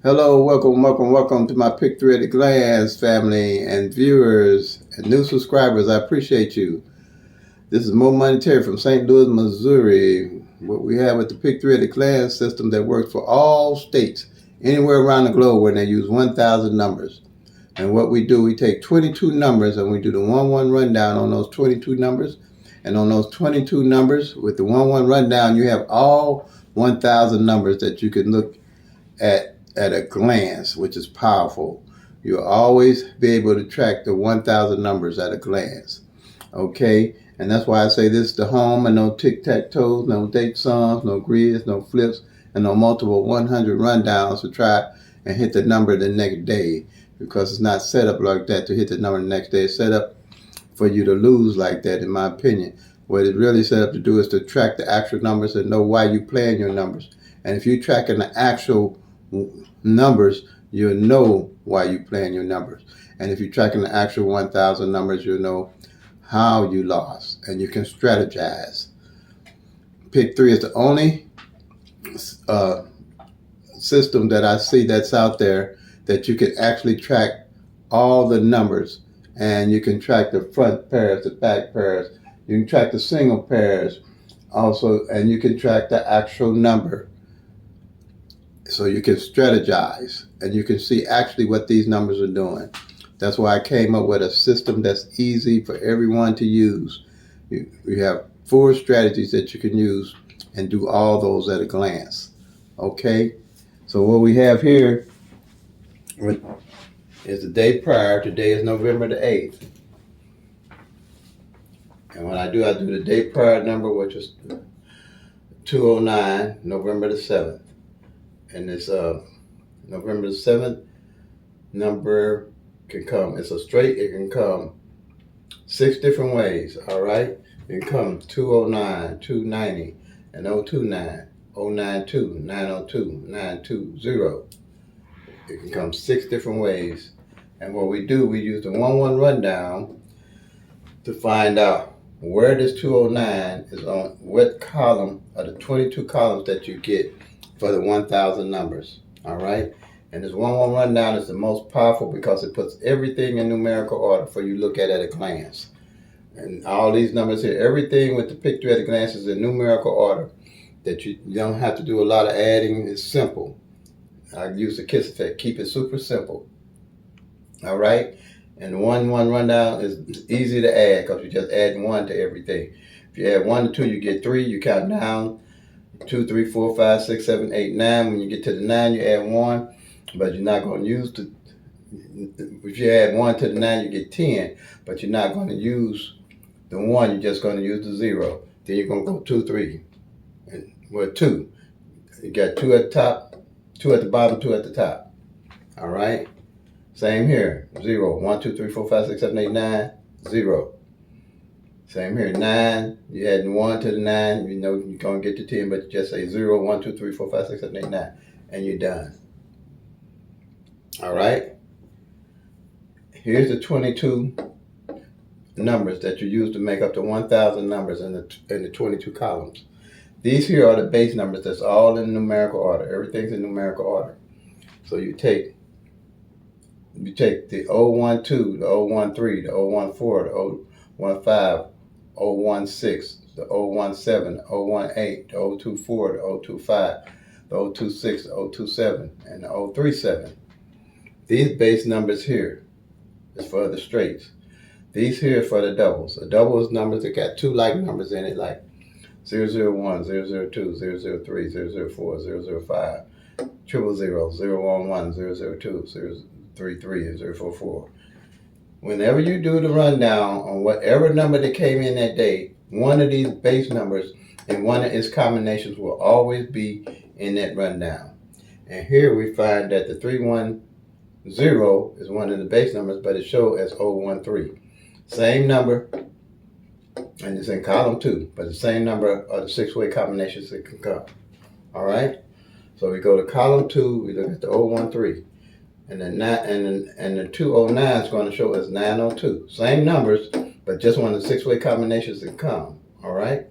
Hello, welcome to my Pick Three at a Glance family and viewers and new subscribers. I appreciate you. This is Mo Monetary from St. Louis, Missouri. What we have with the Pick Three at a Glance system that works for all states, anywhere around the globe where they use 1,000 numbers. And what we do, we take 22 numbers and we do the 1-1 rundown on those 22 numbers. And on those 22 numbers, with the 1-1 rundown, you have all 1,000 numbers that you can look at a glance, which is powerful. You'll always be able to track the 1,000 numbers at a glance. Okay? And that's why I say this is the home and no tic-tac-toes, no date sums, no grids, no flips, and no multiple 100 rundowns to try and hit the number the next day, because it's not set up like that to hit the number the next day. It's set up for you to lose like that, in my opinion. What it's really set up to do is to track the actual numbers and know why you're playing your numbers. And if you're tracking the actual numbers, you'll know why you're playing your numbers. And if you're tracking the actual 1,000 numbers, you'll know how you lost, and you can strategize. Pick Three is the only system that I see that's out there that you can actually track all the numbers, and you can track the front pairs, the back pairs, you can track the single pairs also, and you can track the actual number. So you can strategize and you can see actually what these numbers are doing. That's why I came up with a system that's easy for everyone to use. You have 4 strategies that you can use and do all those at a glance. Okay? So what we have here is the day prior. Today is November the 8th. And when I do the day prior number, which is 209, November the 7th. And it's November the 7th number can come. It's a straight. It can come 6 different ways. All right. It can come 209, 290, and 029, 092, 902, 920. It can come 6 different ways. And what we do, we use the 1-1 rundown to find out where this 209 is on what column of the 22 columns that you get for the 1,000 numbers. All right. And this 1-1 rundown is the most powerful because it puts everything in numerical order for you to look at a glance. And all these numbers here, everything with the Pick Three at a glance is in numerical order, that you don't have to do a lot of adding. It's simple. I use the KISS effect. Keep it super simple. All right. And the 1-1 rundown is easy to add because you just add 1 to everything. If you add 1 to 2, you get 3. You count down 2, 3, 4, 5, 6, 7, 8, 9. When you get to the 9, you add 1. But you're not going to use the. If you add 1 to the 9, you get 10. But you're not going to use the 1. You're just going to use the 0. Then you're going to go 2, 3. And, 2. You got 2 at the top, 2 at the bottom, 2 at the top. All right? Same here. 0. 1, 2, 3, 4, 5, 6, 7, 8, 9. 0. Same here. 9. You add 1 to the 9. You know you're going to get to 10, but you just say 0, 1, 2, 3, 4, 5, 6, 7, 8, 9. And you're done. All right. Here's the 22 numbers that you use to make up the 1,000 numbers in the 22 columns. These here are the base numbers. That's all in numerical order. Everything's in numerical order. So you take the 012, the 013, the 014, the 015, 016, the 017, the 018, the 024, the 025, the 026, the 027, and the 037. These base numbers here is for the straights. These here are for the doubles. The doubles numbers that got 2 like numbers in it, like 001, 002, 003, 004, 005, 000, 011, 002, 033, and 044. Whenever you do the rundown on whatever number that came in that day, one of these base numbers and one of its combinations will always be in that rundown. And here we find that the 310 is one of the base numbers, but it shows as 013. Same number, and it's in column 2, but the same number of the 6-way combinations that can come. All right? So we go to column 2, we look at the 013. And the 209 is going to show as 902. Same numbers, but just one of the 6-way combinations that come. All right?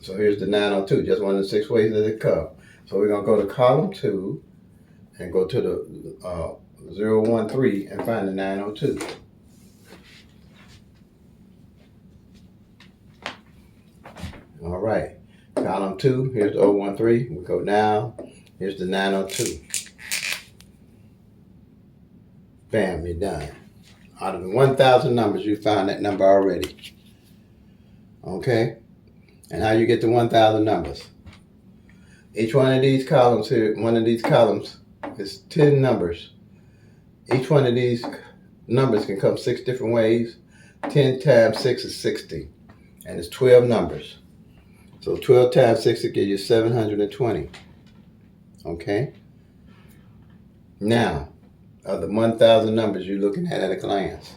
So here's the 902, just one of the 6 ways that it come. So we're going to go to column 2, and go to the 013 and find the 902. All right. Column 2, here's the 013. We go down. Here's the 902. Bam, you're done. Out of the 1,000 numbers, you found that number already. Okay? And how you get the 1,000 numbers? Each one of these columns here, is 10 numbers. Each one of these numbers can come 6 different ways. 10 times 6 is 60. And it's 12 numbers. So 12 times 60 gives you 720. Okay? Now, of the 1,000 numbers you're looking at a glance,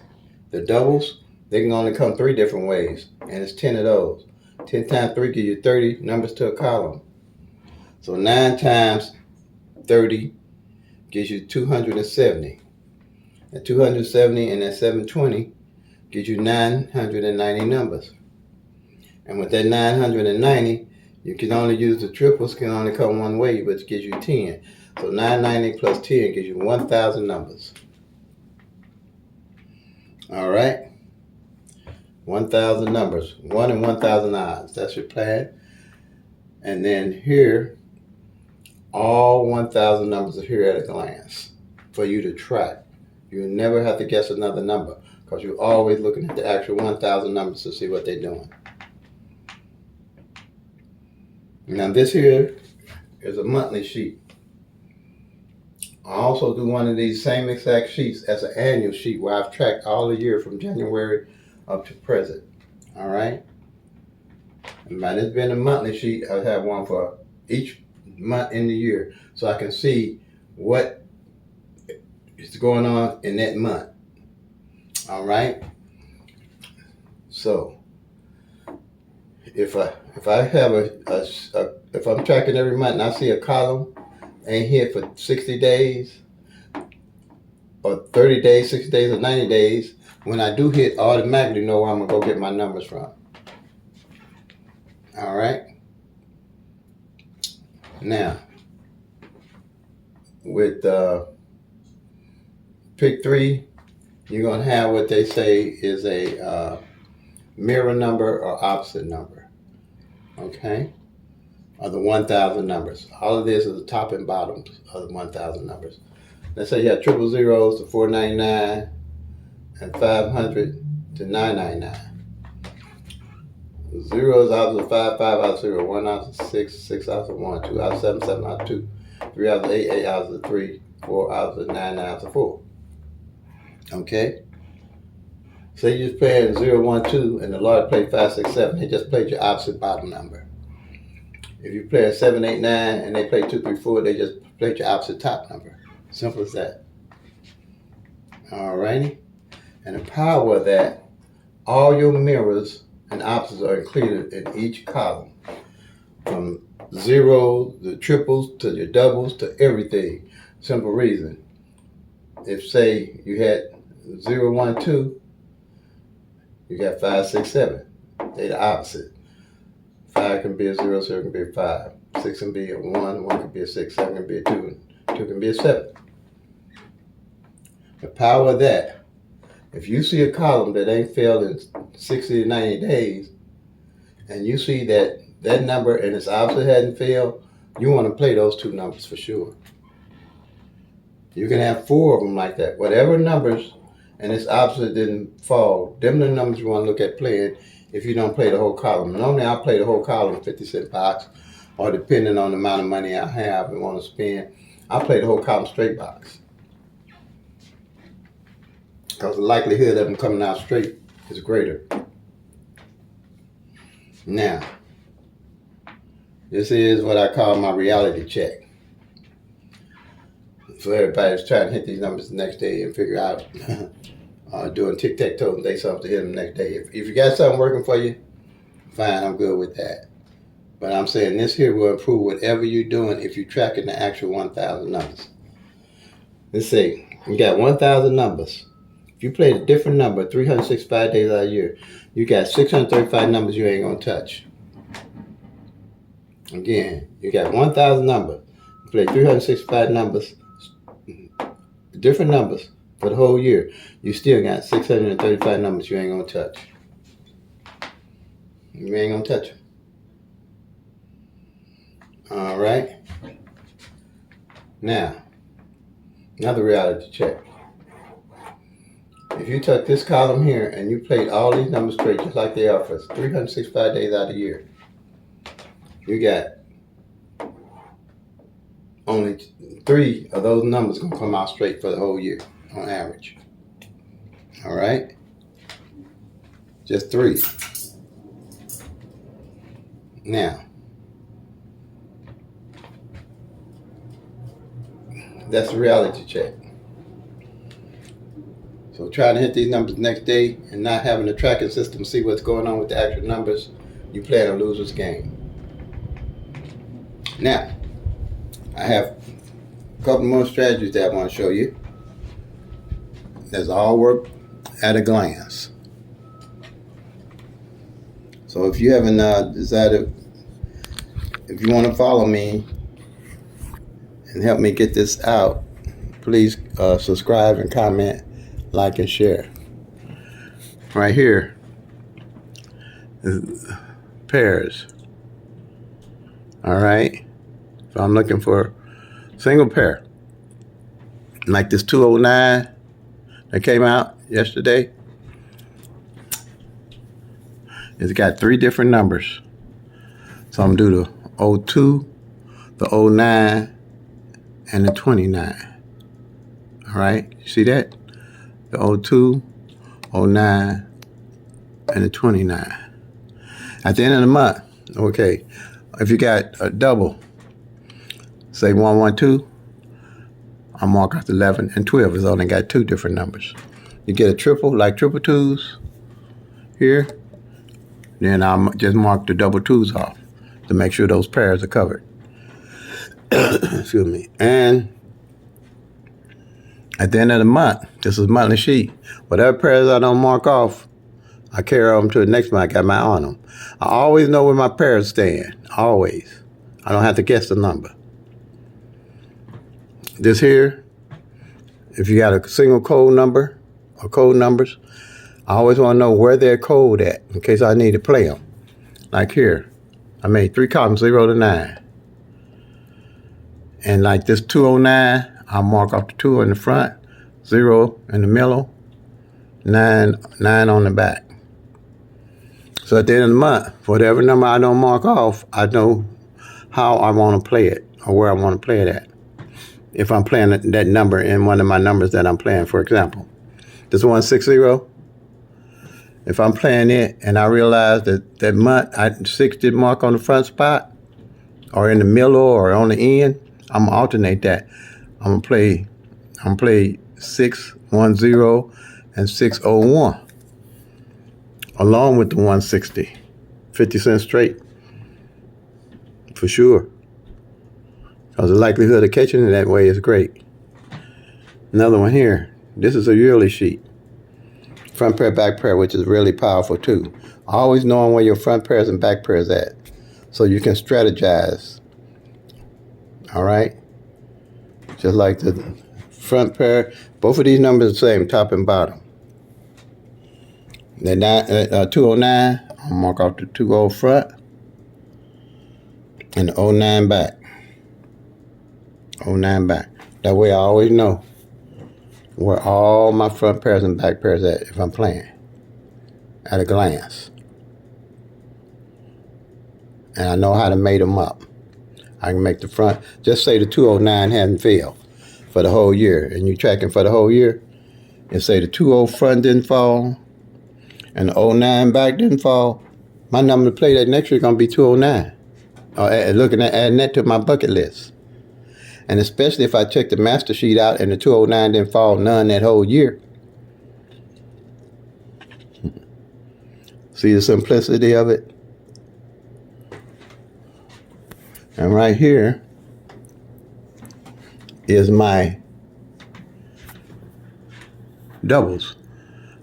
the doubles, they can only come 3 different ways. And it's 10 of those. 10 times 3 gives you 30 numbers to a column. So 9 times 30 gives you 270. And 270 and that 720 gives you 990 numbers. And with that 990, you can only use the triples, can only come one way, which gives you 10. So 990 plus 10 gives you 1,000 numbers. All right? 1,000 numbers. 1 in 1,000 odds. That's your plan. And then here, all 1,000 numbers are here at a glance for you to track. You'll never have to guess another number because you're always looking at the actual 1,000 numbers to see what they're doing. Now this here is a monthly sheet. I also do one of these same exact sheets as an annual sheet where I've tracked all the year from January up to present. All right? And by this being a monthly sheet, I have one for each month in the year so I can see what is going on in that month. All right? So if I have if I'm tracking every month and I see a column ain't here for 60 days or 30 days, 60 days or 90 days, when I do hit, I automatically know where I'm gonna go get my numbers from. All right. Now with pick 3, you're gonna have what they say is a mirror number or opposite number. Okay, of the 1,000 numbers. All of this is the top and bottom of the 1,000 numbers. Let's say you have triple zeros to 499 and 500 to 999. 0 is opposite of 5, 5 opposite 0, 1 opposite 6, 6 opposite 1, 2 opposite 7, 7 opposite 2, 3 opposite 8, 8 opposite 3, 4 opposite 9, 9 opposite 4. Okay? Say you're playing 0, 1, 2, and the Lord played 5, 6, 7. They just played your opposite bottom number. If you play a 7, 8, 9, and they play 2, 3, 4, they just played your opposite top number. Simple as that. Alrighty? And the power of that, all your mirrors and opposites are included in each column. From 0, the triples, to your doubles, to everything. Simple reason. If, say, you had 0, 1, 2, you got 5, 6, 7. They're the opposite. 5 can be a 0, 0 can be a 5. 6 can be a 1, 1 can be a 6, 7 can be a 2, 2 can be a 7. The power of that, if you see a column that ain't failed in 60 to 90 days, and you see that that number and its opposite hadn't failed, you want to play those 2 numbers for sure. You can have 4 of them like that. Whatever numbers and its opposite didn't fall, them are the numbers you want to look at playing if you don't play the whole column. Normally I'll play the whole column 50-cent box, or depending on the amount of money I have and want to spend, I'll play the whole column straight box. Because the likelihood of them coming out straight is greater. Now, this is what I call my reality check. For everybody that's trying to hit these numbers the next day and figure out doing tic-tac-toe and day something to hit them the next day. If you got something working for you, fine, I'm good with that. But I'm saying this here will improve whatever you're doing if you're tracking the actual 1,000 numbers. Let's see, you got 1,000 numbers. If you play a different number 365 days out of the year, you got 635 numbers you ain't gonna touch. Again, you got 1,000 numbers. You play 365 numbers different numbers for the whole year, you still got 635 numbers you ain't gonna touch. You ain't gonna touch them. All right. Now, another reality check. If you took this column here and you played all these numbers straight just like they are for 365 days out of the year, you got only 3 of those numbers gonna come out straight for the whole year on average. All right? Just 3. Now, that's a reality check. So trying to hit these numbers next day and not having a tracking system to see what's going on with the actual numbers, you play a loser's game. Now, I have a couple more strategies that I want to show you. That's all work at a glance. So if you haven't decided, if you want to follow me and help me get this out, please subscribe and comment, like and share. Right here is pairs. All right. So I'm looking for a single pair. Like this 209 that came out yesterday. It's got 3 different numbers. So I'm gonna do the 02, the 09, and the 29. All right, you see that? The 02, 09, and the 29. At the end of the month, okay, if you got a double, say 112, I'll mark out 11 and 12. It's only got 2 different numbers. You get a triple, like triple twos here, then I'll just mark the double twos off to make sure those pairs are covered. Excuse me. And at the end of the month, this is a monthly sheet. Whatever pairs I don't mark off, I carry them to the next month. I got my eye on them. I always know where my pairs stand. Always. I don't have to guess the number. This here, if you got a single code number or code numbers, I always want to know where they're code at in case I need to play them. Like here, I made 3 columns, 0 to 9. And like this 209, I'll mark off the 2 in the front, 0 in the middle, 9 on the back. So at the end of the month, whatever number I don't mark off, I know how I want to play it or where I want to play it at. If I'm playing that number in one of my numbers that I'm playing, for example, this 160, if I'm playing it and I realize that month 6 didn't mark on the front spot or in the middle or on the end, I'm gonna alternate that. I'm gonna play 610 and 601 along with the 160, 50 cents straight for sure. Because the likelihood of catching it that way is great. Another one here. This is a yearly sheet. Front pair, back pair, which is really powerful too. Always knowing where your front pairs and back pairs at, so you can strategize. All right. Just like the front pair, both of these numbers are the same, top and bottom. The 209, I'll mark off the 20 front and the 09 back. 09 back. That way I always know where all my front pairs and back pairs at if I'm playing at a glance. And I know how to mate them up. I can make the front, just say the 209 hadn't failed for the whole year, and you're tracking for the whole year, and say the 20 front didn't fall, and the 09 back didn't fall, my number to play that next year is going to be 209. Looking at adding that to my bucket list. And especially if I check the master sheet out and the 209 didn't fall none that whole year. See the simplicity of it? And right here is my doubles.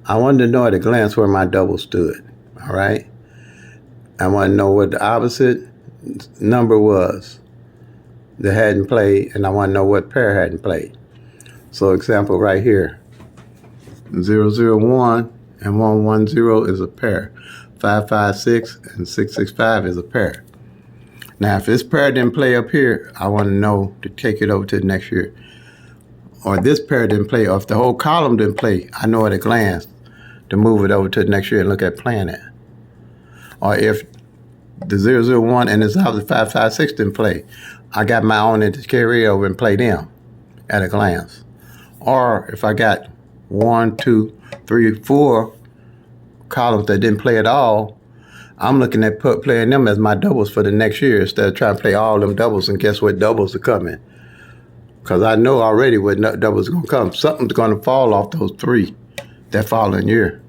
I wanted to know at a glance where my doubles stood. All right? I want to know what the opposite number was that hadn't played, and I want to know what pair hadn't played. So example right here, 001 and 110 is a pair. 556 and 665 is a pair. Now, if this pair didn't play up here, I want to know to take it over to the next year. Or this pair didn't play, or if the whole column didn't play, I know at a glance to move it over to the next year and look at playing it. Or if the 001 and this other 556 didn't play, I got my own to carry over and play them at a glance. Or if I got 1, 2, 3, 4 columns that didn't play at all, I'm looking at playing them as my doubles for the next year instead of trying to play all them doubles and guess what doubles are coming. Because I know already what doubles are going to come. Something's going to fall off those 3 that following year.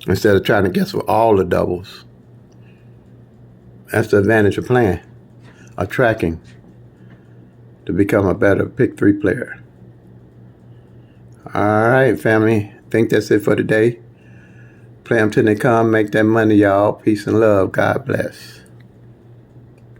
Instead of trying to guess with all the doubles. That's the advantage of playing, of tracking, to become a better pick 3 player. All right, family. I think that's it for today. Play them till they come. Make that money, y'all. Peace and love. God bless.